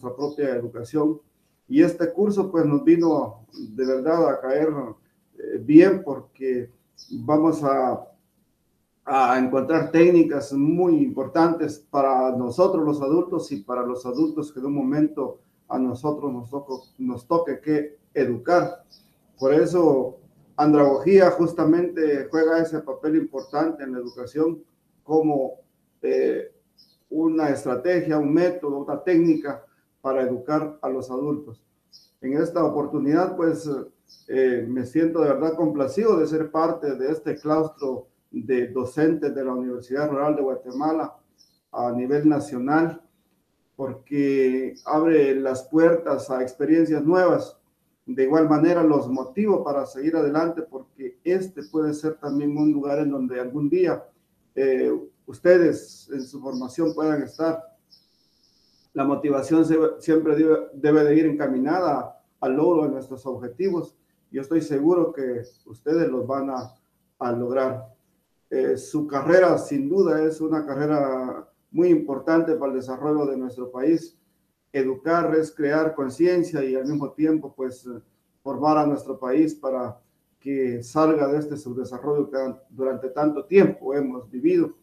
nuestra propia educación. Y este curso pues nos vino de verdad a caer bien, porque vamos a encontrar técnicas muy importantes para nosotros los adultos y para los adultos que de un momento a nosotros nos toque que educar. Por eso andragogía justamente juega ese papel importante en la educación como una estrategia, un método, una técnica para educar a los adultos. En esta oportunidad pues me siento de verdad complacido de ser parte de este claustro de docentes de la Universidad Rural de Guatemala a nivel nacional, porque abre las puertas a experiencias nuevas. De igual manera los motivo para seguir adelante, porque este puede ser también un lugar en donde algún día ustedes en su formación puedan estar. La motivación siempre debe de ir encaminada al logro de nuestros objetivos. Yo estoy seguro que ustedes los van a lograr. Su carrera sin duda es una carrera muy importante para el desarrollo de nuestro país. Educar es crear conciencia y al mismo tiempo pues formar a nuestro país para que salga de este subdesarrollo que durante tanto tiempo hemos vivido.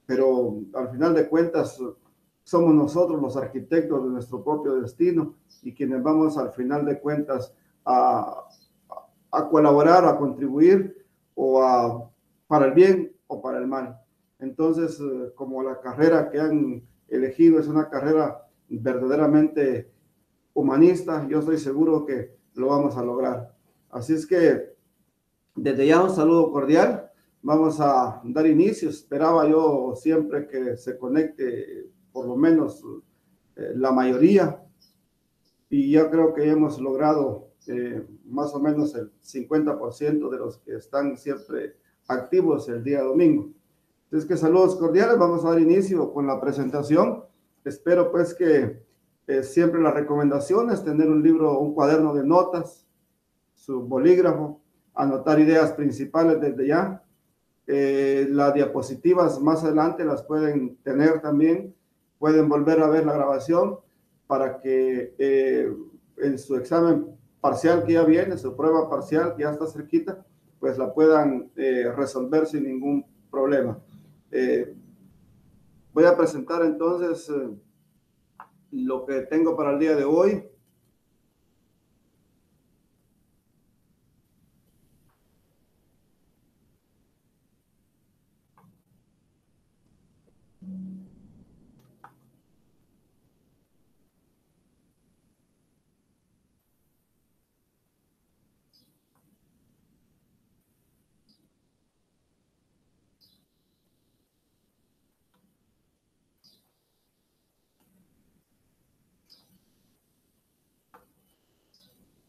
Pero al final de cuentas somos nosotros los arquitectos de nuestro propio destino y quienes vamos al final de cuentas a colaborar, a contribuir para el bien o para el mal. Entonces, como la carrera que han elegido es una carrera verdaderamente humanista, yo estoy seguro que lo vamos a lograr. Así es que desde ya un saludo cordial. Vamos a dar inicio. Esperaba yo siempre que se conecte por lo menos la mayoría, y yo creo que hemos logrado más o menos el 50% de los que están siempre activos el día domingo. Entonces, que saludos cordiales. Vamos a dar inicio con la presentación. Espero pues que siempre la recomendación es tener un libro, un cuaderno de notas, su bolígrafo, anotar ideas principales desde ya. Las diapositivas más adelante las pueden tener también. Pueden volver a ver la grabación para que en su examen parcial que ya viene, su prueba parcial que ya está cerquita, pues la puedan resolver sin ningún problema. Voy a presentar entonces lo que tengo para el día de hoy.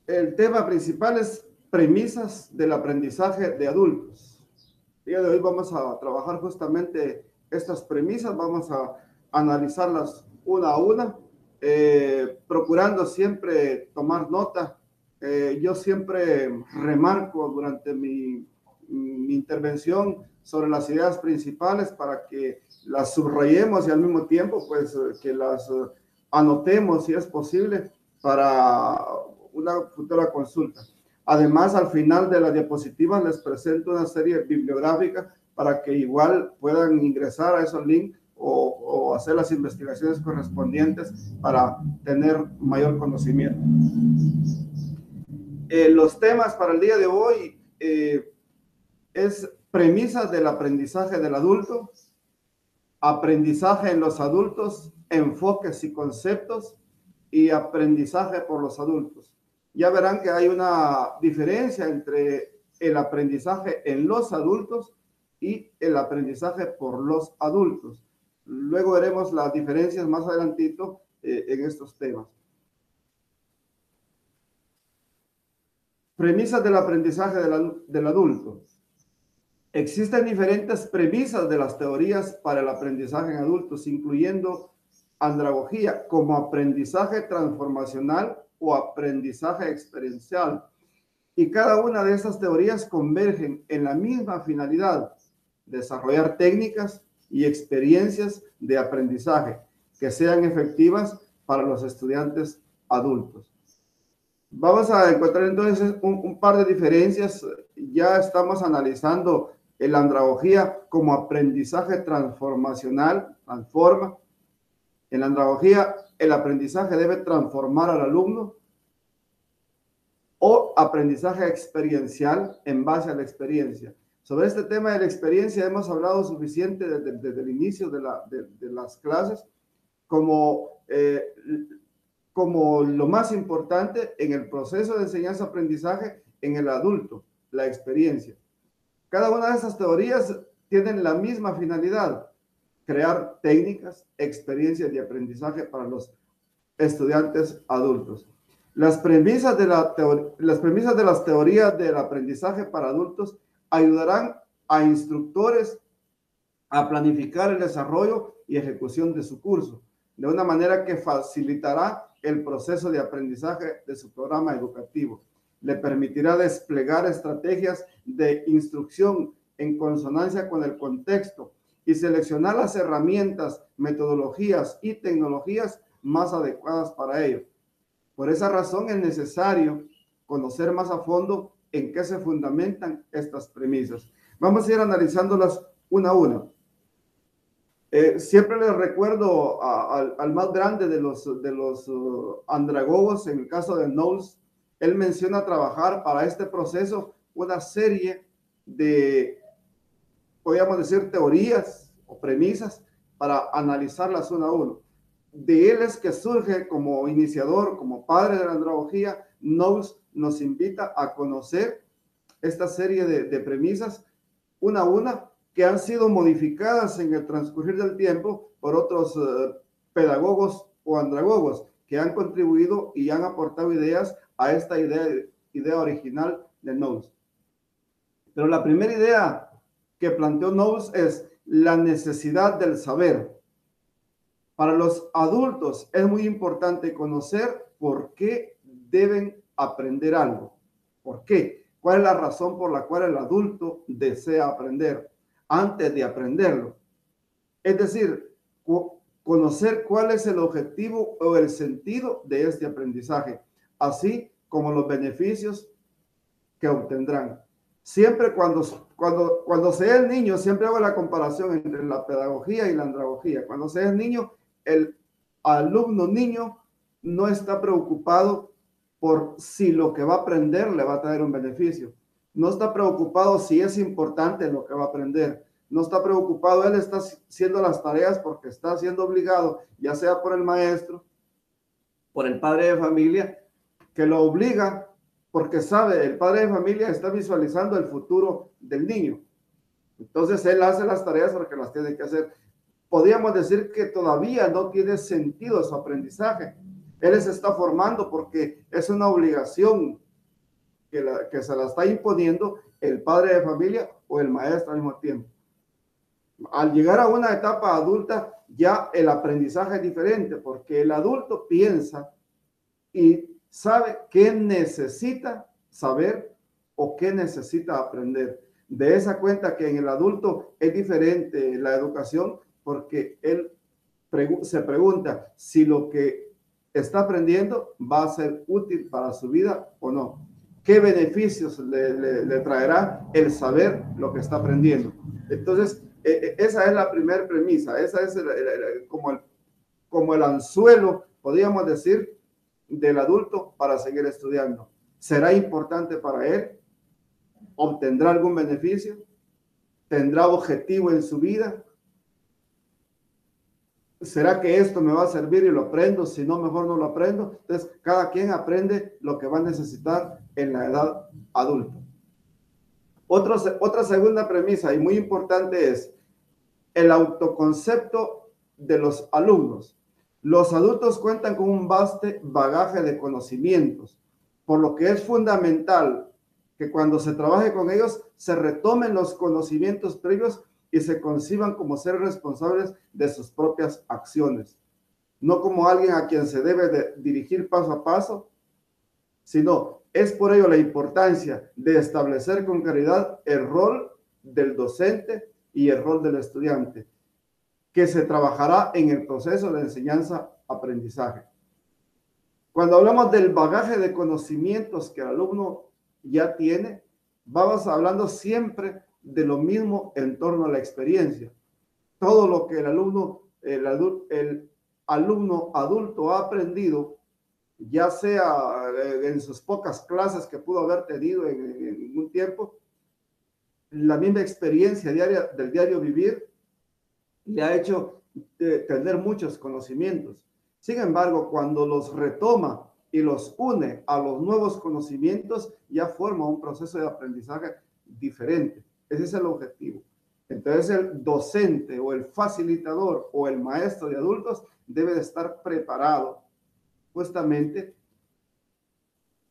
El tema principal es premisas del aprendizaje de adultos. El día de hoy vamos a trabajar justamente estas premisas, vamos a analizarlas una a una, procurando siempre tomar nota. Yo siempre remarco durante mi intervención sobre las ideas principales para que las subrayemos y al mismo tiempo pues que las anotemos si es posible para una futura consulta. Además, al final de las diapositivas les presento una serie bibliográfica para que igual puedan ingresar a esos links o hacer las investigaciones correspondientes para tener mayor conocimiento. Los temas para el día de hoy es premisas del aprendizaje del adulto, aprendizaje en los adultos, enfoques y conceptos, y aprendizaje por los adultos. Ya verán que hay una diferencia entre el aprendizaje en los adultos y el aprendizaje por los adultos. Luego veremos las diferencias más adelantito en estos temas. Premisas del aprendizaje del adulto. Existen diferentes premisas de las teorías para el aprendizaje en adultos, incluyendo andragogía como aprendizaje transformacional o aprendizaje experiencial. Y cada una de estas teorías convergen en la misma finalidad: desarrollar técnicas y experiencias de aprendizaje que sean efectivas para los estudiantes adultos. Vamos a encontrar entonces un par de diferencias. Ya estamos analizando la andragogía como aprendizaje transformacional, transforma. En la andragogía, el aprendizaje debe transformar al alumno, o aprendizaje experiencial en base a la experiencia. Sobre este tema de la experiencia hemos hablado suficiente desde el inicio de las clases como lo más importante en el proceso de enseñanza-aprendizaje en el adulto, la experiencia. Cada una de esas teorías tienen la misma finalidad: crear técnicas, experiencias de aprendizaje para los estudiantes adultos. Las premisas de las teorías del aprendizaje para adultos ayudarán a instructores a planificar el desarrollo y ejecución de su curso, de una manera que facilitará el proceso de aprendizaje de su programa educativo. Le permitirá desplegar estrategias de instrucción en consonancia con el contexto y seleccionar las herramientas, metodologías y tecnologías más adecuadas para ello. Por esa razón es necesario conocer más a fondo en qué se fundamentan estas premisas. Vamos a ir analizándolas una a una. Siempre les recuerdo al más grande de los andragogos, en el caso de Knowles. Él menciona trabajar para este proceso una serie de, podríamos decir, teorías o premisas para analizarlas una a una. De él es que surge como iniciador, como padre de la andragogía. Knowles nos invita a conocer esta serie de premisas una a una, que han sido modificadas en el transcurrir del tiempo por otros pedagogos o andragogos que han contribuido y han aportado ideas a esta idea original de Knowles. Pero la primera idea que planteó Knowles es la necesidad del saber. Para los adultos es muy importante conocer por qué deben aprender algo. ¿Por qué? ¿Cuál es la razón por la cual el adulto desea aprender antes de aprenderlo? Es decir, conocer cuál es el objetivo o el sentido de este aprendizaje, así como los beneficios que obtendrán. Siempre cuando sea el niño, siempre hago la comparación entre la pedagogía y la andragogía. Cuando sea el niño, el alumno niño no está preocupado por si lo que va a aprender le va a traer un beneficio. No está preocupado si es importante lo que va a aprender. No está preocupado, él está haciendo las tareas porque está siendo obligado, ya sea por el maestro, por el padre de familia, que lo obliga porque sabe, el padre de familia está visualizando el futuro del niño. Entonces él hace las tareas porque las tiene que hacer. Podríamos decir que todavía no tiene sentido su aprendizaje. Él se está formando porque es una obligación que se la está imponiendo el padre de familia o el maestro al mismo tiempo. Al llegar a una etapa adulta, ya el aprendizaje es diferente, porque el adulto piensa y sabe qué necesita saber o qué necesita aprender. De esa cuenta que en el adulto es diferente la educación, porque él se pregunta si lo que está aprendiendo va a ser útil para su vida o no. ¿Qué beneficios le traerá el saber lo que está aprendiendo? Entonces, esa es la primera premisa, esa es como el anzuelo, podríamos decir, del adulto para seguir estudiando. ¿Será importante para él? ¿Obtendrá algún beneficio? ¿Tendrá objetivo en su vida? ¿Será que esto me va a servir y lo aprendo? Si no, mejor no lo aprendo. Entonces, cada quien aprende lo que va a necesitar en la edad adulta. Otra segunda premisa y muy importante es el autoconcepto de los alumnos. Los adultos cuentan con un vasto bagaje de conocimientos, por lo que es fundamental que cuando se trabaje con ellos se retomen los conocimientos previos y se conciban como seres responsables de sus propias acciones, no como alguien a quien se debe de dirigir paso a paso, sino es por ello la importancia de establecer con claridad el rol del docente y el rol del estudiante, que se trabajará en el proceso de enseñanza-aprendizaje. Cuando hablamos del bagaje de conocimientos que el alumno ya tiene, vamos hablando siempre de lo mismo en torno a la experiencia. Todo lo que el alumno adulto ha aprendido, ya sea en sus pocas clases que pudo haber tenido en un tiempo, la misma experiencia diaria del diario vivir le ha hecho tener muchos conocimientos. Sin embargo, cuando los retoma y los une a los nuevos conocimientos, ya forma un proceso de aprendizaje diferente. Ese es el objetivo. Entonces, el docente o el facilitador o el maestro de adultos debe de estar preparado justamente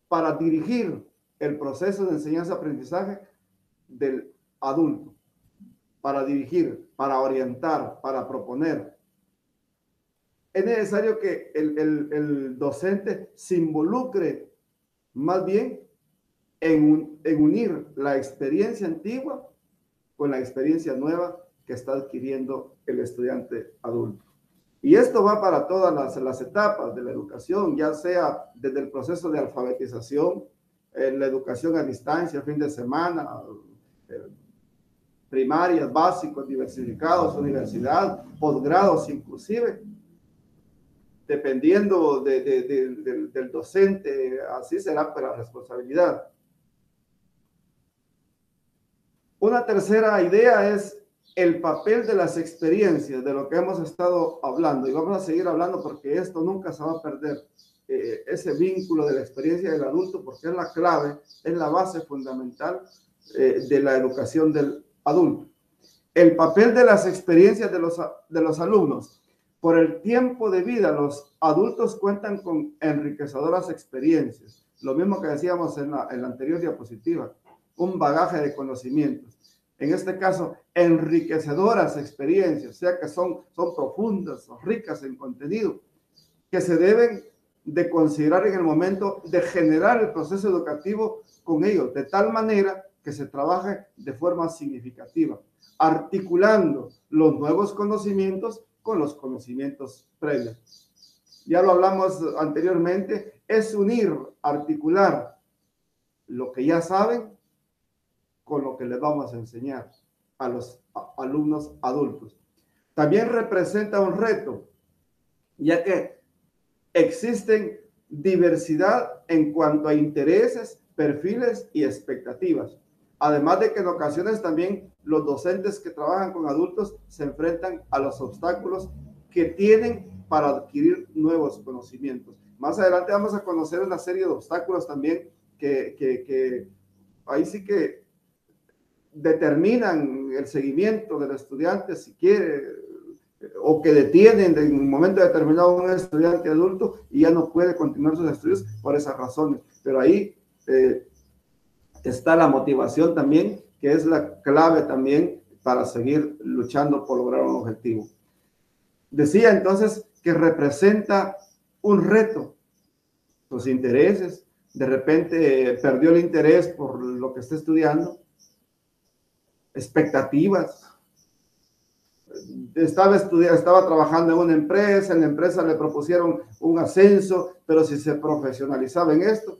para dirigir el proceso de enseñanza-aprendizaje del adulto, para dirigir, para orientar, para proponer. Es necesario que el docente se involucre más bien en unir la experiencia antigua con la experiencia nueva que está adquiriendo el estudiante adulto. Y esto va para todas las etapas de la educación, ya sea desde el proceso de alfabetización, la educación a distancia, fin de semana, primarias, básicos, diversificados, universidad, posgrados inclusive, dependiendo del docente, así será para la responsabilidad. Una tercera idea es el papel de las experiencias, de lo que hemos estado hablando, y vamos a seguir hablando porque esto nunca se va a perder, ese vínculo de la experiencia del adulto, porque es la clave, es la base fundamental de la educación del adulto. El papel de las experiencias de los alumnos. Por el tiempo de vida, los adultos cuentan con enriquecedoras experiencias, lo mismo que decíamos en la anterior diapositiva, un bagaje de conocimientos. En este caso, enriquecedoras experiencias, o sea que son profundas, son ricas en contenido, que se deben de considerar en el momento de generar el proceso educativo con ellos, de tal manera que se trabaje de forma significativa, articulando los nuevos conocimientos con los conocimientos previos. Ya lo hablamos anteriormente, es unir, articular lo que ya saben con lo que les vamos a enseñar a los alumnos adultos. También representa un reto, ya que existen diversidad en cuanto a intereses, perfiles y expectativas. Además de que en ocasiones también los docentes que trabajan con adultos se enfrentan a los obstáculos que tienen para adquirir nuevos conocimientos. Más adelante vamos a conocer una serie de obstáculos también que ahí sí que determinan el seguimiento del estudiante, si quiere, o que detienen en un momento determinado a un estudiante adulto y ya no puede continuar sus estudios por esas razones. Pero ahí está la motivación también, que es la clave también para seguir luchando por lograr un objetivo. Decía entonces que representa un reto, sus intereses, de repente perdió el interés por lo que está estudiando, expectativas. Estaba trabajando en una empresa, en la empresa le propusieron un ascenso, pero si se profesionalizaba en esto,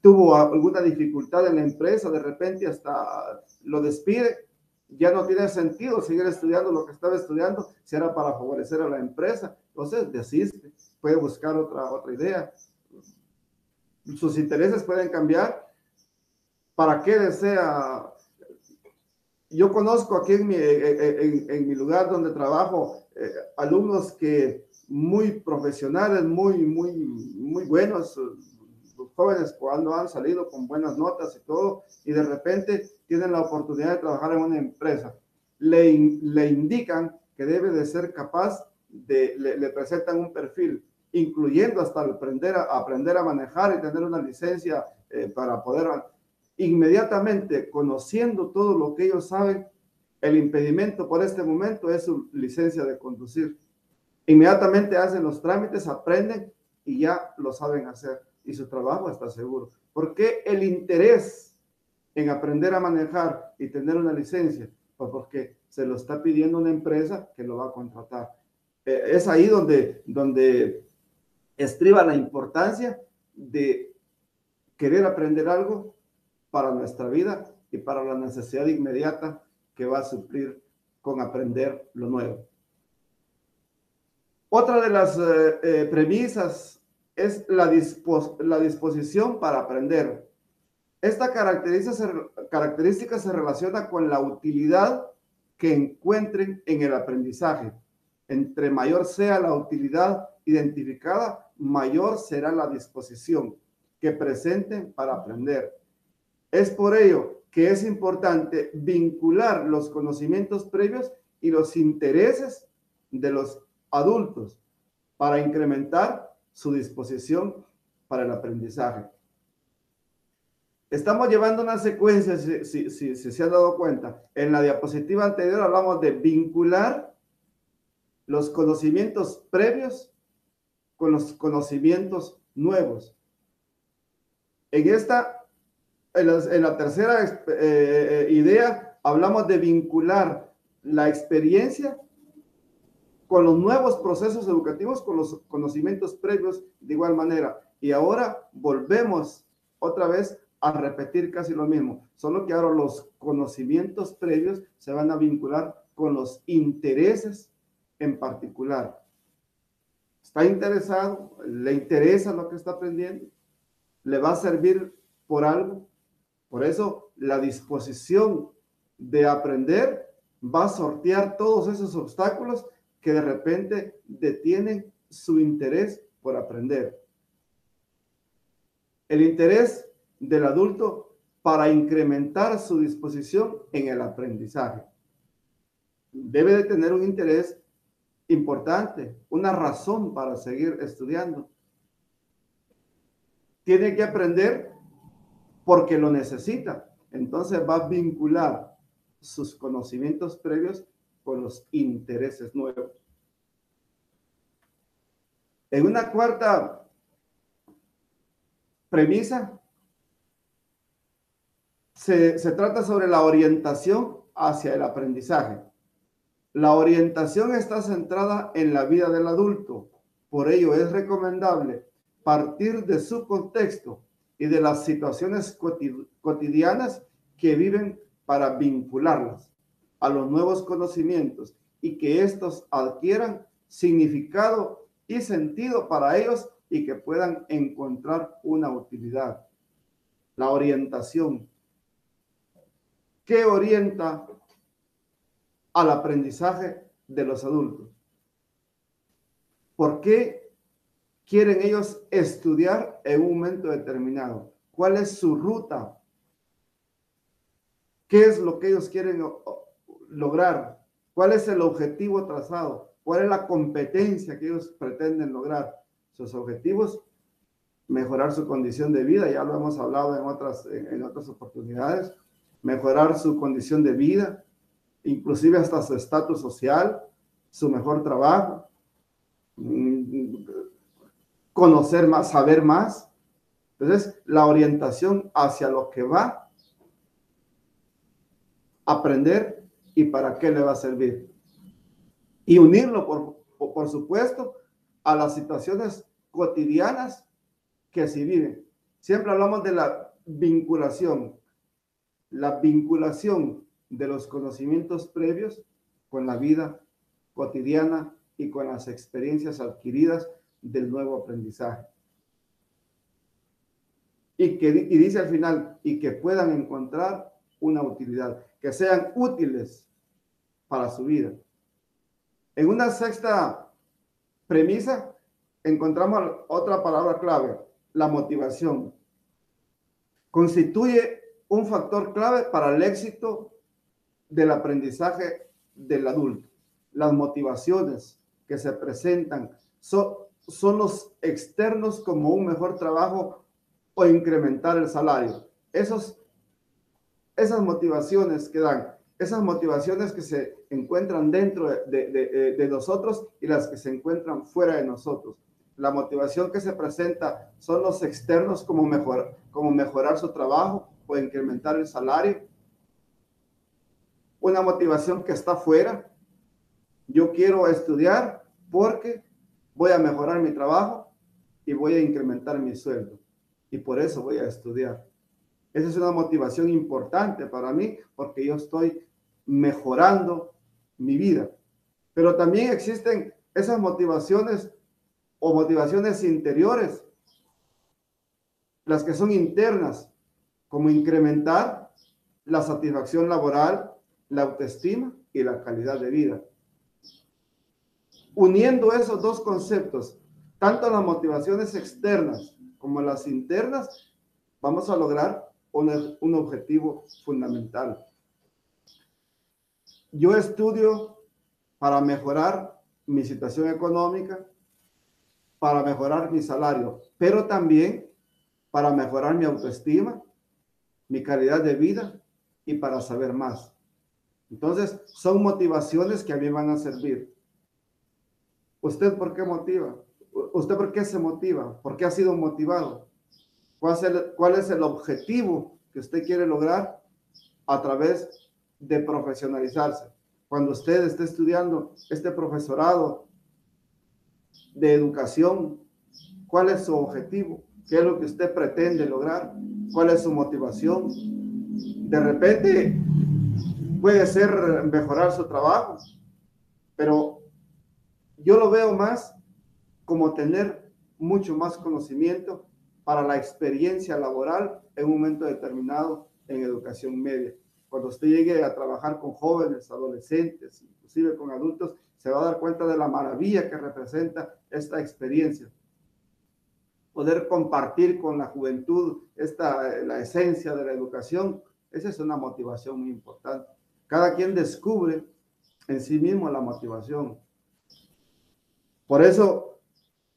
tuvo alguna dificultad en la empresa, de repente hasta lo despide, ya no tiene sentido seguir estudiando lo que estaba estudiando, si era para favorecer a la empresa, entonces desiste, puede buscar otra idea. Sus intereses pueden cambiar. ¿Para qué desea? Yo conozco aquí en mi lugar donde trabajo alumnos que muy profesionales, muy buenos, los jóvenes cuando han salido con buenas notas y todo, y de repente tienen la oportunidad de trabajar en una empresa. Le indican que debe de ser capaz le presentan un perfil, incluyendo hasta aprender a manejar y tener una licencia para poder... Inmediatamente, conociendo todo lo que ellos saben, el impedimento por este momento es su licencia de conducir. Inmediatamente hacen los trámites, aprenden y ya lo saben hacer. Y su trabajo está seguro. ¿Por qué el interés en aprender a manejar y tener una licencia? Pues porque se lo está pidiendo una empresa que lo va a contratar. Es ahí donde estriba la importancia de querer aprender algo para nuestra vida y para la necesidad inmediata que va a suplir con aprender lo nuevo. Otra de las premisas es la disposición para aprender. Esta característica se relaciona con la utilidad que encuentren en el aprendizaje. Entre mayor sea la utilidad identificada, mayor será la disposición que presenten para aprender. Es por ello que es importante vincular los conocimientos previos y los intereses de los adultos para incrementar su disposición para el aprendizaje. Estamos llevando una secuencia, si se han dado cuenta. En la diapositiva anterior hablamos de vincular los conocimientos previos con los conocimientos nuevos. En la tercera idea, hablamos de vincular la experiencia con los nuevos procesos educativos, con los conocimientos previos de igual manera. Y ahora volvemos otra vez a repetir casi lo mismo, solo que ahora los conocimientos previos se van a vincular con los intereses en particular. ¿Está interesado? ¿Le interesa lo que está aprendiendo? ¿Le va a servir por algo? Por eso la disposición de aprender va a sortear todos esos obstáculos que de repente detienen su interés por aprender. El interés del adulto para incrementar su disposición en el aprendizaje. Debe de tener un interés importante, una razón para seguir estudiando. Tiene que aprender porque lo necesita. Entonces va a vincular sus conocimientos previos con los intereses nuevos. En una cuarta premisa, se trata sobre la orientación hacia el aprendizaje. La orientación está centrada en la vida del adulto. Por ello es recomendable partir de su contexto y de las situaciones cotidianas que viven para vincularlas a los nuevos conocimientos y que estos adquieran significado y sentido para ellos y que puedan encontrar una utilidad. La orientación. ¿Qué orienta al aprendizaje de los adultos? ¿Por qué quieren ellos estudiar en un momento determinado? ¿Cuál es su ruta? ¿Qué es lo que ellos quieren lograr? ¿Cuál es el objetivo trazado? ¿Cuál es la competencia que ellos pretenden lograr? Sus objetivos, mejorar su condición de vida, ya lo hemos hablado en otras oportunidades, mejorar su condición de vida, inclusive hasta su estatus social, su mejor trabajo, conocer más, saber más. Entonces, la orientación hacia lo que va a aprender y para qué le va a servir. Y unirlo, por supuesto, a las situaciones cotidianas que se viven. Siempre hablamos de la vinculación de los conocimientos previos con la vida cotidiana y con las experiencias adquiridas del nuevo aprendizaje. Y dice al final, y que puedan encontrar una utilidad, que sean útiles para su vida. En una sexta premisa encontramos otra palabra clave, la motivación. Constituye un factor clave para el éxito del aprendizaje del adulto. Las motivaciones que se presentan son los externos, como un mejor trabajo o incrementar el salario. Esas motivaciones que dan, esas motivaciones que se encuentran dentro de nosotros y las que se encuentran fuera de nosotros. La motivación que se presenta son los externos, como mejorar su trabajo o incrementar el salario. Una motivación que está fuera. Yo quiero estudiar porque voy a mejorar mi trabajo, y voy a incrementar mi sueldo. Y por eso voy a estudiar. Esa es una motivación importante para mí porque yo estoy mejorando mi vida. Pero también existen esas motivaciones o motivaciones interiores, las que son internas, como incrementar la satisfacción laboral, la autoestima y la calidad de vida. Uniendo esos dos conceptos, tanto las motivaciones externas como las internas, vamos a lograr un objetivo fundamental. Yo estudio para mejorar mi situación económica, para mejorar mi salario, pero también para mejorar mi autoestima, mi calidad de vida y para saber más. Entonces, son motivaciones que a mí van a servir. ¿Usted por qué motiva? ¿Usted por qué se motiva? ¿Por qué ha sido motivado? ¿Cuál es el objetivo que usted quiere lograr a través de profesionalizarse? Cuando usted esté estudiando este profesorado de educación, ¿cuál es su objetivo? ¿Qué es lo que usted pretende lograr? ¿Cuál es su motivación? De repente puede ser mejorar su trabajo, pero yo lo veo más como tener mucho más conocimiento para la experiencia laboral en un momento determinado en educación media. Cuando usted llegue a trabajar con jóvenes, adolescentes, inclusive con adultos, se va a dar cuenta de la maravilla que representa esta experiencia. Poder compartir con la juventud la esencia de la educación, esa es una motivación muy importante. Cada quien descubre en sí mismo la motivación. Por eso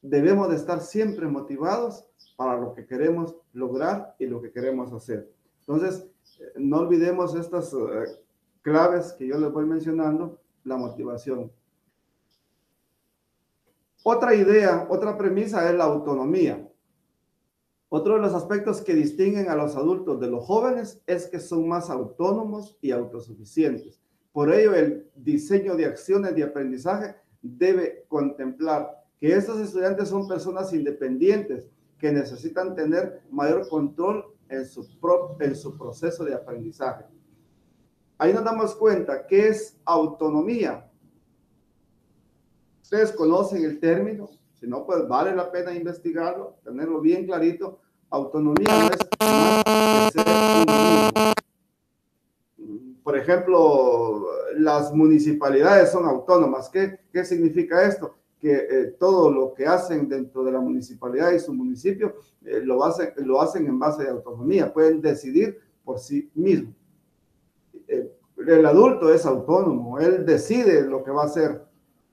debemos de estar siempre motivados para lo que queremos lograr y lo que queremos hacer. Entonces, no olvidemos estas claves que yo les voy mencionando, la motivación. Otra idea, otra premisa es la autonomía. Otro de los aspectos que distinguen a los adultos de los jóvenes es que son más autónomos y autosuficientes. Por ello, el diseño de acciones de aprendizaje debe contemplar que estos estudiantes son personas independientes que necesitan tener mayor control en su proceso de aprendizaje. Ahí nos damos cuenta que es autonomía. Ustedes conocen el término, si no, pues vale la pena investigarlo, tenerlo bien clarito. Autonomía no es más que ser uno mismo. Por ejemplo, las municipalidades son autónomas. ¿Qué significa esto? Que todo lo que hacen dentro de la municipalidad y su municipio lo hacen en base de autonomía. Pueden decidir por sí mismos. El adulto es autónomo, él decide lo que va a hacer.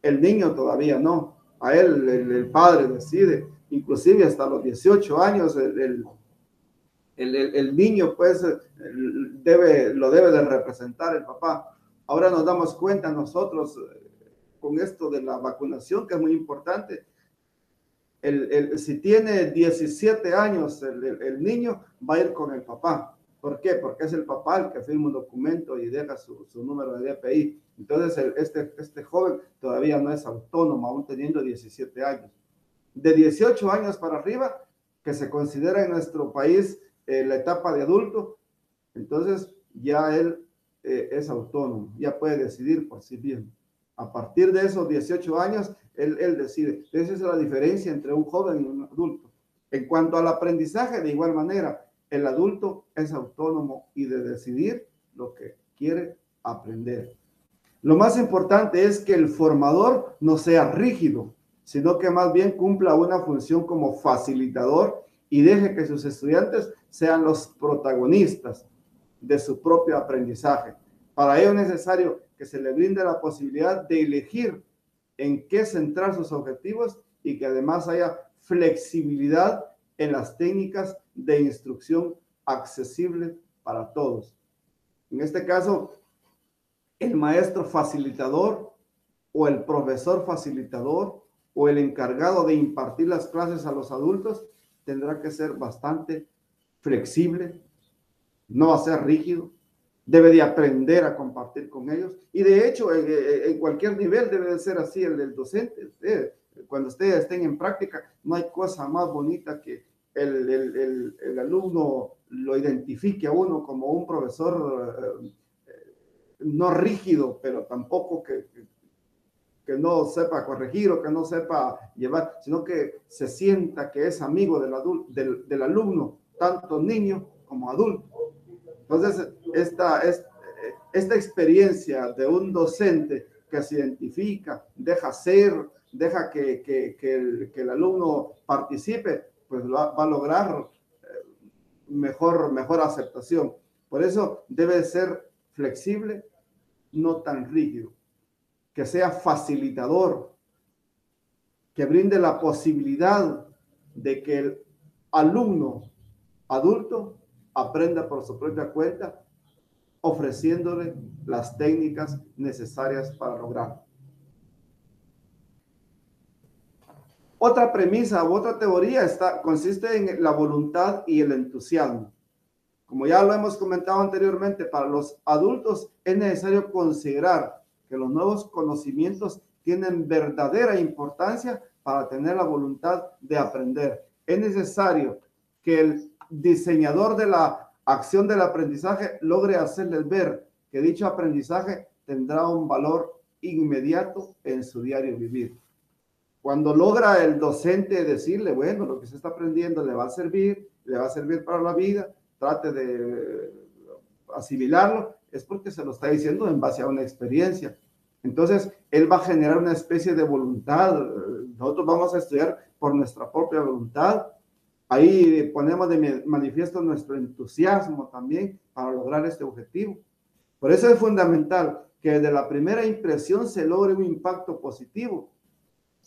El niño todavía no. A él el padre decide. Inclusive hasta los 18 años el niño pues lo debe de representar el papá. Ahora nos damos cuenta nosotros con esto de la vacunación, que es muy importante. Si tiene 17 años el niño, va a ir con el papá. ¿Por qué? Porque es el papá el que firma un documento y deja su número de DPI. Entonces, este joven todavía no es autónomo, aún teniendo 17 años. De 18 años para arriba, que se considera en nuestro país la etapa de adulto, entonces ya él es autónomo, ya puede decidir por sí mismo. A partir de esos 18 años, él decide. Esa es la diferencia entre un joven y un adulto. En cuanto al aprendizaje, de igual manera, el adulto es autónomo y de decidir lo que quiere aprender. Lo más importante es que el formador no sea rígido, sino que más bien cumpla una función como facilitador y deje que sus estudiantes sean los protagonistas de su propio aprendizaje. Para ello es necesario que se le brinde la posibilidad de elegir en qué centrar sus objetivos y que además haya flexibilidad en las técnicas de instrucción accesible para todos. En este caso, el maestro facilitador o el profesor facilitador o el encargado de impartir las clases a los adultos tendrá que ser bastante flexible, no va a ser rígido, debe de aprender a compartir con ellos y de hecho en cualquier nivel debe de ser así el del docente. cuando ustedes estén en práctica, no hay cosa más bonita que el alumno lo identifique a uno como un profesor no rígido, pero tampoco que no sepa corregir o que no sepa llevar, sino que se sienta que es amigo del alumno, tanto niño como adulto. Entonces, esta experiencia de un docente que se identifica, deja ser, deja que el alumno participe, pues va a lograr mejor aceptación. Por eso debe ser flexible, no tan rígido, que sea facilitador, que brinde la posibilidad de que el alumno adulto aprenda por su propia cuenta, ofreciéndole las técnicas necesarias para lograrlo. Otra premisa u otra teoría consiste en la voluntad y el entusiasmo. Como ya lo hemos comentado anteriormente, para los adultos es necesario considerar que los nuevos conocimientos tienen verdadera importancia para tener la voluntad de aprender. Es necesario que el diseñador de la acción del aprendizaje logre hacerles ver que dicho aprendizaje tendrá un valor inmediato en su diario vivir. Cuando logra el docente decirle, bueno, lo que se está aprendiendo le va a servir para la vida, trate de asimilarlo, es porque se lo está diciendo en base a una experiencia. Entonces, él va a generar una especie de voluntad. Nosotros vamos a estudiar por nuestra propia voluntad. Ahí ponemos de manifiesto nuestro entusiasmo también para lograr este objetivo. Por eso es fundamental que desde la primera impresión se logre un impacto positivo,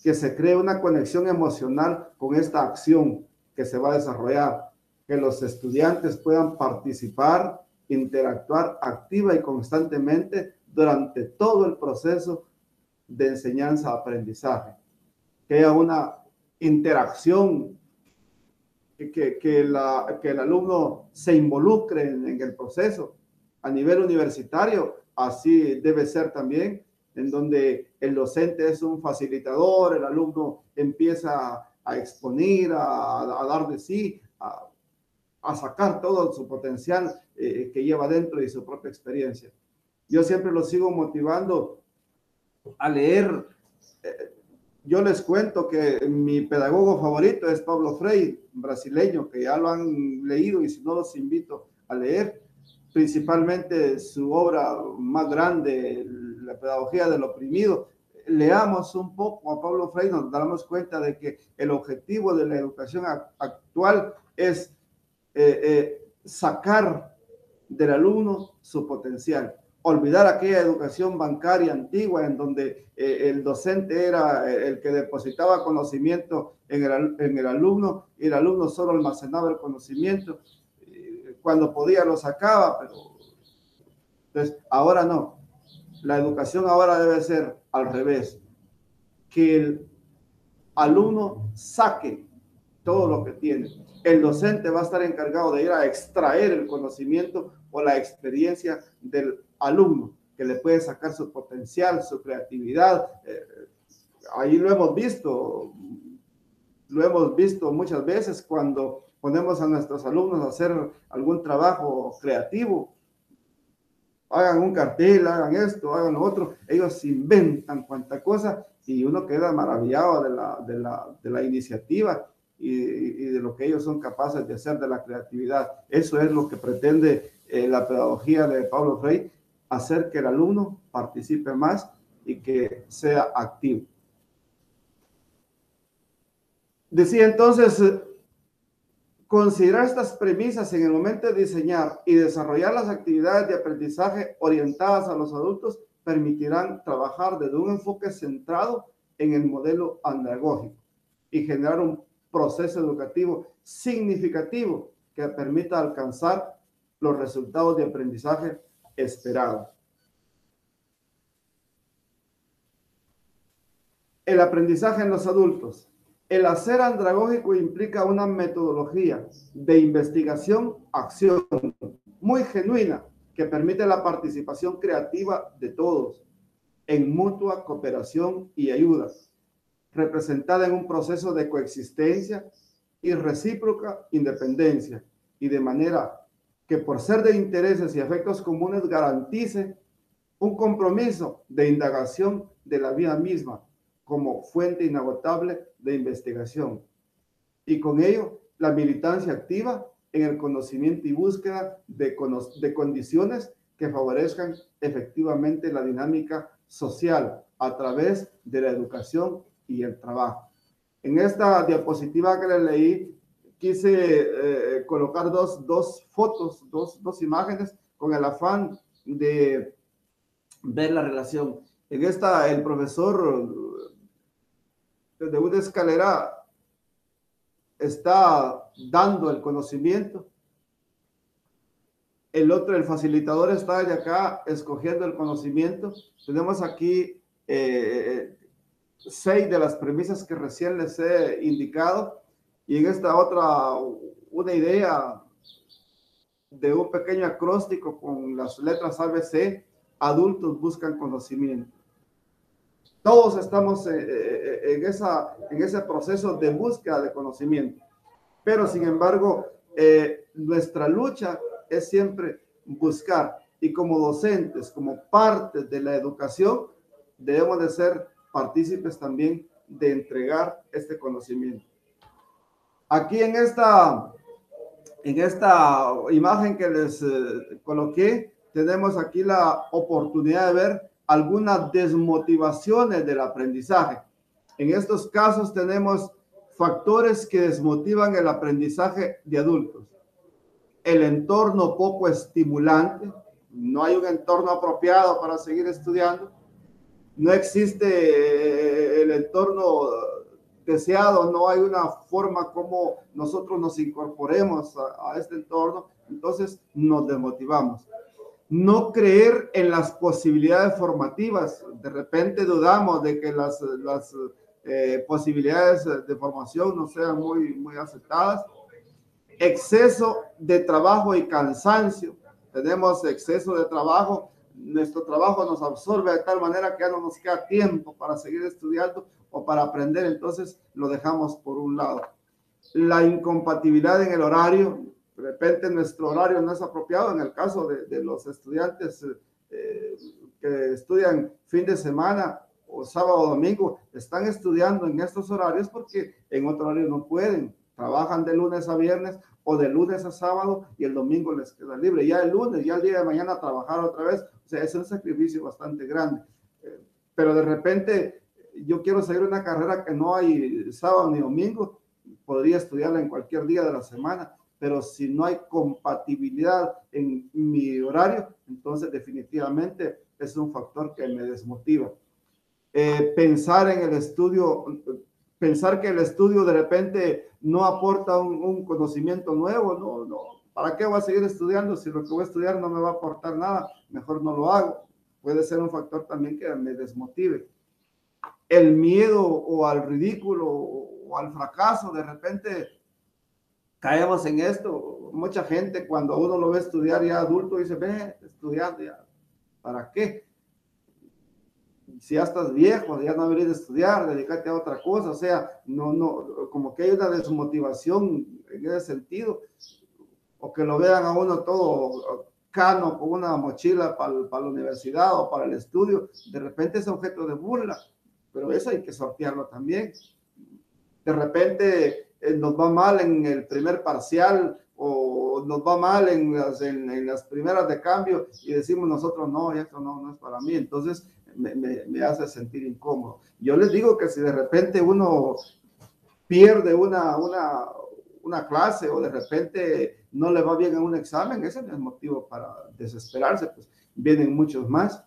que se cree una conexión emocional con esta acción que se va a desarrollar, que los estudiantes puedan participar, interactuar activa y constantemente durante todo el proceso de enseñanza-aprendizaje, que haya una interacción, que el alumno se involucre en el proceso. A nivel universitario, así debe ser también, en donde el docente es un facilitador, el alumno empieza a exponer, a dar de sí, a sacar todo su potencial que lleva dentro de su propia experiencia. Yo siempre lo sigo motivando a leer. Yo les cuento que mi pedagogo favorito es Paulo Freire, brasileño, que ya lo han leído y si no los invito a leer, principalmente su obra más grande, La pedagogía del oprimido. Leamos un poco a Paulo Freire, nos daremos cuenta de que el objetivo de la educación actual es sacar del alumno su potencial, olvidar aquella educación bancaria antigua en donde el docente era el que depositaba conocimiento en el alumno y el alumno solo almacenaba el conocimiento, cuando podía lo sacaba, pero entonces ahora no. La educación ahora debe ser al revés, que el alumno saque todo lo que tiene. El docente va a estar encargado de ir a extraer el conocimiento o la experiencia del alumno, que le puede sacar su potencial, su creatividad. Ahí lo hemos visto muchas veces cuando ponemos a nuestros alumnos a hacer algún trabajo creativo. Hagan un cartel, hagan esto, hagan lo otro. Ellos inventan cuanta cosa y uno queda maravillado de la iniciativa y de lo que ellos son capaces de hacer, de la creatividad. Eso es lo que pretende la pedagogía de Paulo Freire, hacer que el alumno participe más y que sea activo. Decía entonces, considerar estas premisas en el momento de diseñar y desarrollar las actividades de aprendizaje orientadas a los adultos permitirán trabajar desde un enfoque centrado en el modelo andragógico y generar un proceso educativo significativo que permita alcanzar los resultados de aprendizaje esperados. El aprendizaje en los adultos. El hacer andragógico implica una metodología de investigación-acción muy genuina que permite la participación creativa de todos en mutua cooperación y ayuda. representada en un proceso de coexistencia y recíproca independencia, y de manera que por ser de intereses y efectos comunes garantice un compromiso de indagación de la vida misma como fuente inagotable de investigación, y con ello la militancia activa en el conocimiento y búsqueda de condiciones que favorezcan efectivamente la dinámica social a través de la educación y el trabajo. En esta diapositiva que le leí, quise colocar dos fotos, dos imágenes, con el afán de ver la relación. En esta, el profesor desde una escalera está dando el conocimiento. El otro, el facilitador, está de acá escogiendo el conocimiento. Tenemos aquí 6 de las premisas que recién les he indicado, y en esta otra una idea de un pequeño acróstico con las letras ABC: adultos buscan conocimiento. Todos estamos en ese proceso de búsqueda de conocimiento, pero sin embargo nuestra lucha es siempre buscar, y como docentes, como parte de la educación, debemos de ser partícipes también de entregar este conocimiento. Aquí en esta imagen que les coloqué, tenemos aquí la oportunidad de ver algunas desmotivaciones del aprendizaje. En estos casos tenemos factores que desmotivan el aprendizaje de adultos: el entorno poco estimulante, no hay un entorno apropiado para seguir estudiando, no existe el entorno deseado, no hay una forma como nosotros nos incorporemos a este entorno, entonces nos desmotivamos. No creer en las posibilidades formativas, de repente dudamos de que las posibilidades de formación no sean muy aceptadas. Exceso de trabajo y cansancio, tenemos exceso de trabajo, nuestro trabajo nos absorbe de tal manera que ya no nos queda tiempo para seguir estudiando o para aprender, entonces lo dejamos por un lado. La incompatibilidad en el horario, de repente nuestro horario no es apropiado. En el caso de los estudiantes que estudian fin de semana o sábado o domingo, están estudiando en estos horarios porque en otro horario no pueden, trabajan de lunes a viernes o de lunes a sábado, y el domingo les queda libre. Ya el lunes, ya el día de mañana trabajar otra vez, o sea, es un sacrificio bastante grande. Pero de repente yo quiero seguir una carrera que no hay sábado ni domingo, podría estudiarla en cualquier día de la semana, pero si no hay compatibilidad en mi horario, entonces definitivamente es un factor que me desmotiva. Pensar en el estudio, pensar que el estudio de repente no aporta un conocimiento nuevo, no, ¿para qué voy a seguir estudiando si lo que voy a estudiar no me va a aportar nada? Mejor no lo hago. Puede ser un factor también que me desmotive. El miedo o al ridículo o al fracaso, de repente caemos en esto. Mucha gente, cuando uno lo ve estudiar ya adulto, dice: ve estudiando ya, ¿para qué? Si ya estás viejo, ya no deberías estudiar, dedícate a otra cosa. O sea, no, como que hay una desmotivación en ese sentido, o que lo vean a uno todo cano con una mochila para la universidad o para el estudio, de repente es objeto de burla, pero eso hay que sortearlo también. De repente nos va mal en el primer parcial o nos va mal en las primeras de cambio y decimos nosotros: no, esto no es para mí. Entonces me hace sentir incómodo. Yo les digo que si de repente uno pierde una clase o de repente no le va bien en un examen, ese no es motivo para desesperarse, pues vienen muchos más.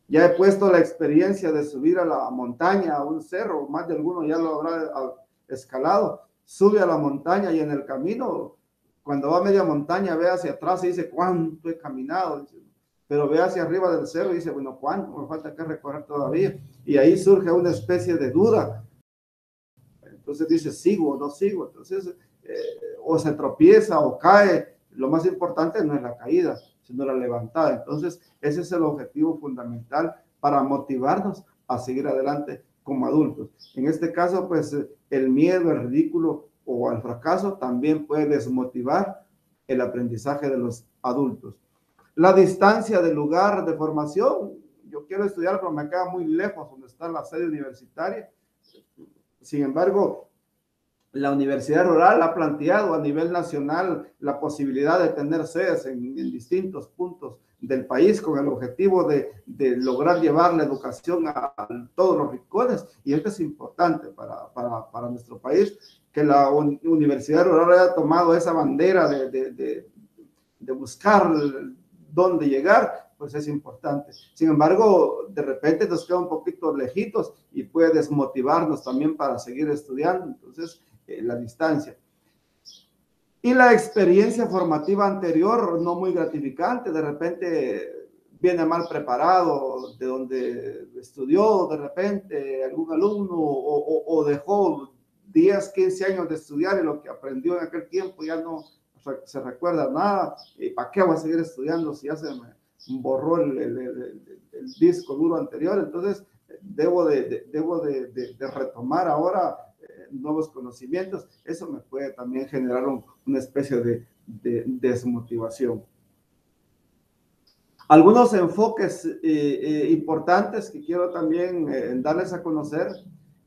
Ya he puesto la experiencia de subir a la montaña, a un cerro, más de alguno ya lo habrá escalado. Sube a la montaña y en el camino, cuando va a media montaña, ve hacia atrás y dice: ¿cuánto he caminado? Dice, pero ve hacia arriba del cerro y dice: bueno, ¿cuánto me falta que recorrer todavía? Y ahí surge una especie de duda. Entonces dice: ¿sigo o no sigo? Entonces, o se tropieza o cae. Lo más importante no es la caída, sino la levantada. Entonces, ese es el objetivo fundamental para motivarnos a seguir adelante como adultos. En este caso, pues el miedo, el ridículo o al fracaso también puede desmotivar el aprendizaje de los adultos. La distancia del lugar de formación, yo quiero estudiar, pero me queda muy lejos donde está la sede universitaria. Sin embargo, la Universidad Rural ha planteado a nivel nacional la posibilidad de tener sedes en distintos puntos del país con el objetivo de lograr llevar la educación a todos los rincones, y esto es importante para nuestro país, que la Universidad Rural haya tomado esa bandera de buscar dónde llegar, pues es importante. Sin embargo, de repente nos queda un poquito lejitos y puede desmotivarnos también para seguir estudiando. Entonces, la distancia. Y la experiencia formativa anterior, no muy gratificante, de repente viene mal preparado de donde estudió, de repente algún alumno o dejó 10, 15 años de estudiar y lo que aprendió en aquel tiempo ya no se recuerda nada. ¿Y para qué voy a seguir estudiando si ya se me borró el disco duro anterior? Entonces, debo de retomar ahora nuevos conocimientos. Eso me puede también generar una especie de desmotivación. Algunos enfoques importantes que quiero también darles a conocer.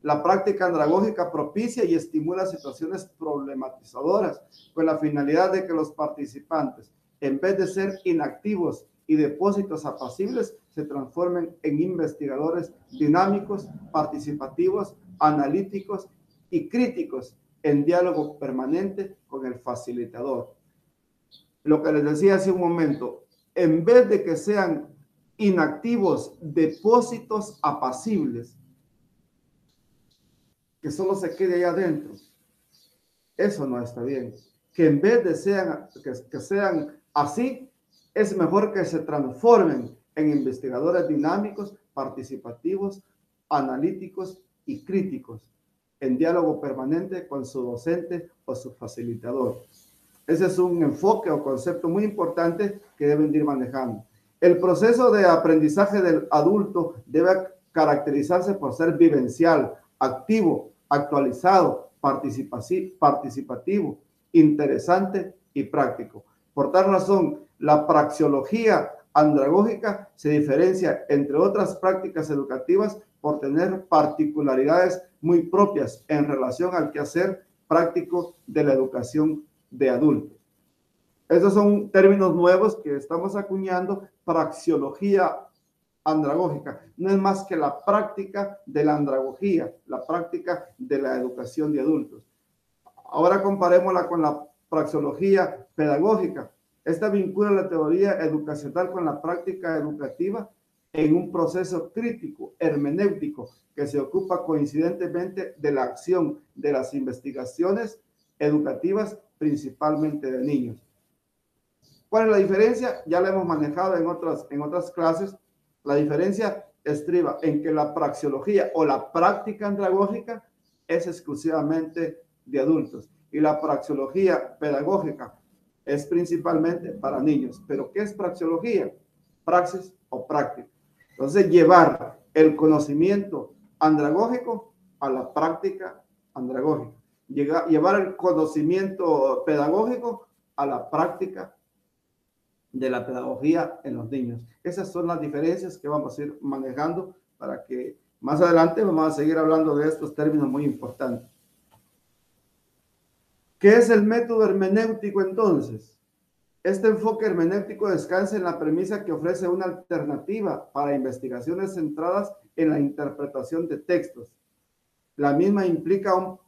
La práctica andragógica propicia y estimula situaciones problematizadoras con la finalidad de que los participantes, en vez de ser inactivos y depósitos apacibles, se transformen en investigadores dinámicos, participativos, analíticos y críticos en diálogo permanente con el facilitador. Lo que les decía hace un momento, en vez de que sean inactivos, depósitos apacibles, que solo se quede ahí adentro, eso no está bien. Que en vez de que sean así, es mejor que se transformen en investigadores dinámicos, participativos, analíticos y críticos, en diálogo permanente con su docente o su facilitador. Ese es un enfoque o concepto muy importante que deben ir manejando. El proceso de aprendizaje del adulto debe caracterizarse por ser vivencial, activo, actualizado, participativo, interesante y práctico. Por tal razón, la praxeología andragógica se diferencia, entre otras prácticas educativas, por tener particularidades muy propias en relación al quehacer práctico de la educación de adultos. Esos son términos nuevos que estamos acuñando. Praxeología andragógica no es más que la práctica de la andragogía, la práctica de la educación de adultos. Ahora comparémosla con la praxeología pedagógica. Esta vincula la teoría educacional con la práctica educativa en un proceso crítico, hermenéutico, que se ocupa coincidentemente de la acción de las investigaciones educativas, principalmente de niños. ¿Cuál es la diferencia? Ya la hemos manejado en otras clases. La diferencia estriba en que la praxeología o la práctica andragógica es exclusivamente de adultos y la praxeología pedagógica es principalmente para niños. ¿Pero qué es praxeología? Praxis o práctica. Entonces, llevar el conocimiento andragógico a la práctica andragógica. Llevar el conocimiento pedagógico a la práctica de la pedagogía en los niños. Esas son las diferencias que vamos a ir manejando para que más adelante vamos a seguir hablando de estos términos muy importantes. ¿Qué es el método hermenéutico entonces? Este enfoque hermenéutico descansa en la premisa que ofrece una alternativa para investigaciones centradas en la interpretación de textos. La misma implica un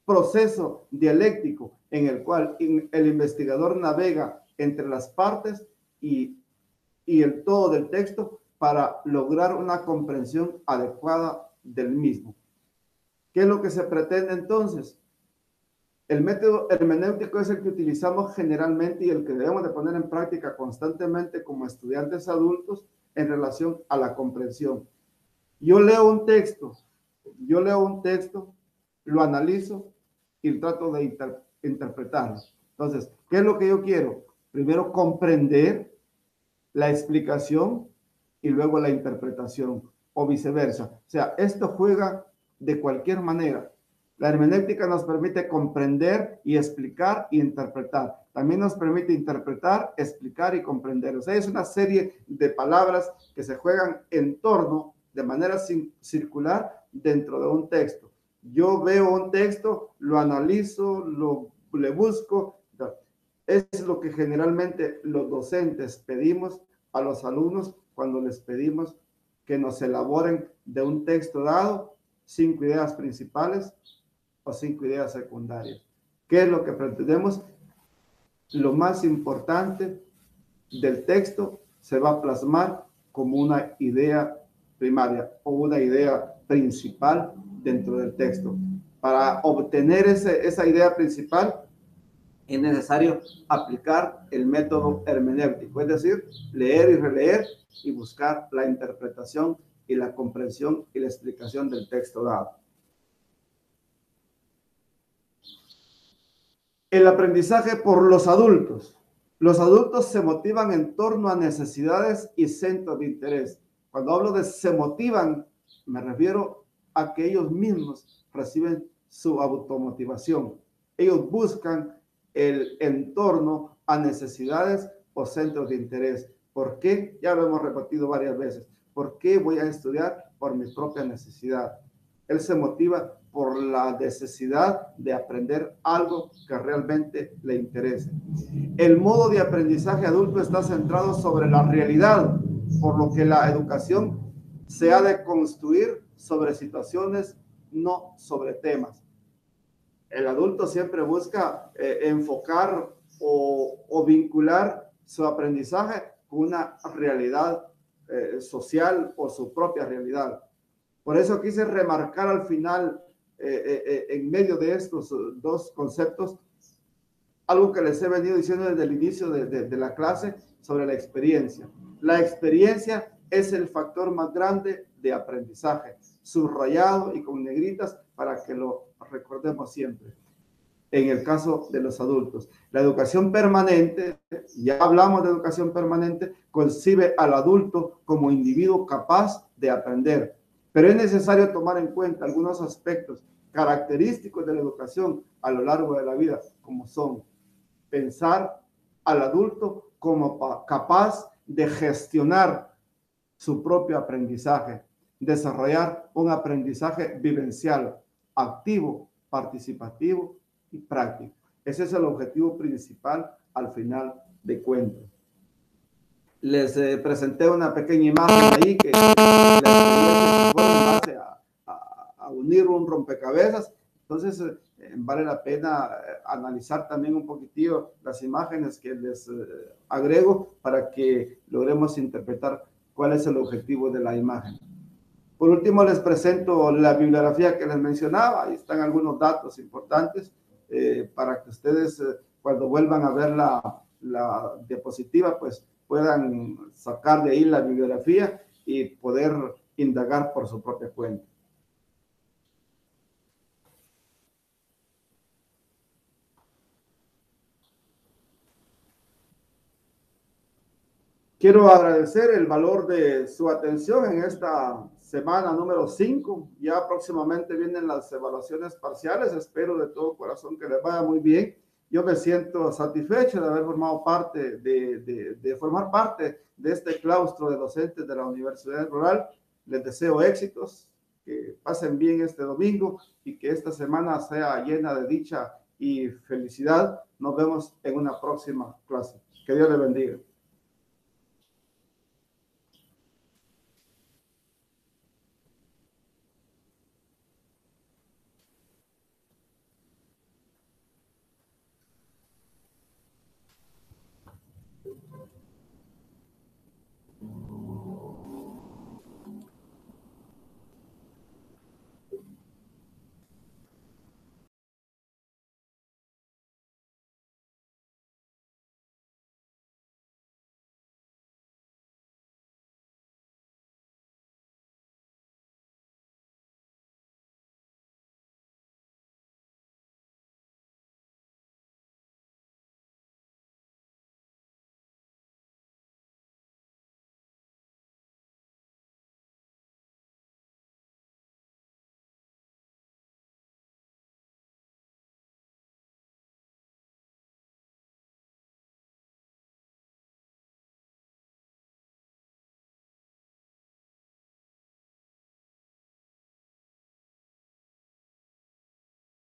proceso dialéctico en el cual el investigador navega entre las partes y el todo del texto para lograr una comprensión adecuada del mismo. ¿Qué es lo que se pretende entonces? El método hermenéutico es el que utilizamos generalmente y el que debemos de poner en práctica constantemente como estudiantes adultos en relación a la comprensión. Yo leo un texto, lo analizo y trato de interpretarlo. Entonces, ¿qué es lo que yo quiero? Primero comprender la explicación y luego la interpretación o viceversa. O sea, esto juega de cualquier manera. La hermenéutica nos permite comprender y explicar y interpretar. También nos permite interpretar, explicar y comprender. O sea, es una serie de palabras que se juegan en torno de manera circular dentro de un texto. Yo veo un texto, lo analizo, le busco. Es lo que generalmente los docentes pedimos a los alumnos cuando les pedimos que nos elaboren de un texto dado 5 ideas principales o 5 ideas secundarias. ¿Qué es lo que pretendemos? Lo más importante del texto se va a plasmar como una idea primaria o una idea principal dentro del texto. Para obtener esa idea principal es necesario aplicar el método hermenéutico, es decir, leer y releer y buscar la interpretación y la comprensión y la explicación del texto dado. El aprendizaje por los adultos. Los adultos se motivan en torno a necesidades y centros de interés. Cuando hablo de se motivan, me refiero a que ellos mismos reciben su automotivación. Ellos buscan el entorno a necesidades o centros de interés. ¿Por qué? Ya lo hemos repetido varias veces. ¿Por qué voy a estudiar? Por mi propia necesidad. Él se motiva por la necesidad de aprender algo que realmente le interese. El modo de aprendizaje adulto está centrado sobre la realidad, por lo que la educación se ha de construir sobre situaciones, no sobre temas. El adulto siempre busca enfocar o vincular su aprendizaje con una realidad social o su propia realidad. Por eso quise remarcar al final, en medio de estos dos conceptos, algo que les he venido diciendo desde el inicio de la clase sobre la experiencia. La experiencia es el factor más grande de aprendizaje, subrayado y con negritas para que lo recordemos siempre. En el caso de los adultos, la educación permanente, ya hablamos de educación permanente, concibe al adulto como individuo capaz de aprender. Pero es necesario tomar en cuenta algunos aspectos característicos de la educación a lo largo de la vida, como son pensar al adulto como capaz de gestionar su propio aprendizaje, desarrollar un aprendizaje vivencial, activo, participativo y práctico. Ese es el objetivo principal al final de cuentas. Les presenté una pequeña imagen ahí que la experiencia fue en base a unir un rompecabezas. Entonces vale la pena analizar también un poquitillo las imágenes que les agrego para que logremos interpretar cuál es el objetivo de la imagen. Por último, les presento la bibliografía que les mencionaba. Ahí están algunos datos importantes para que ustedes cuando vuelvan a ver la diapositiva, pues puedan sacar de ahí la bibliografía y poder indagar por su propia cuenta. Quiero agradecer el valor de su atención en esta semana número 5. Ya próximamente vienen las evaluaciones parciales. Espero de todo corazón que les vaya muy bien. Yo me siento satisfecho de haber formado parte, de formar parte de este claustro de docentes de la Universidad Rural. Les deseo éxitos, que pasen bien este domingo y que esta semana sea llena de dicha y felicidad. Nos vemos en una próxima clase. Que Dios les bendiga.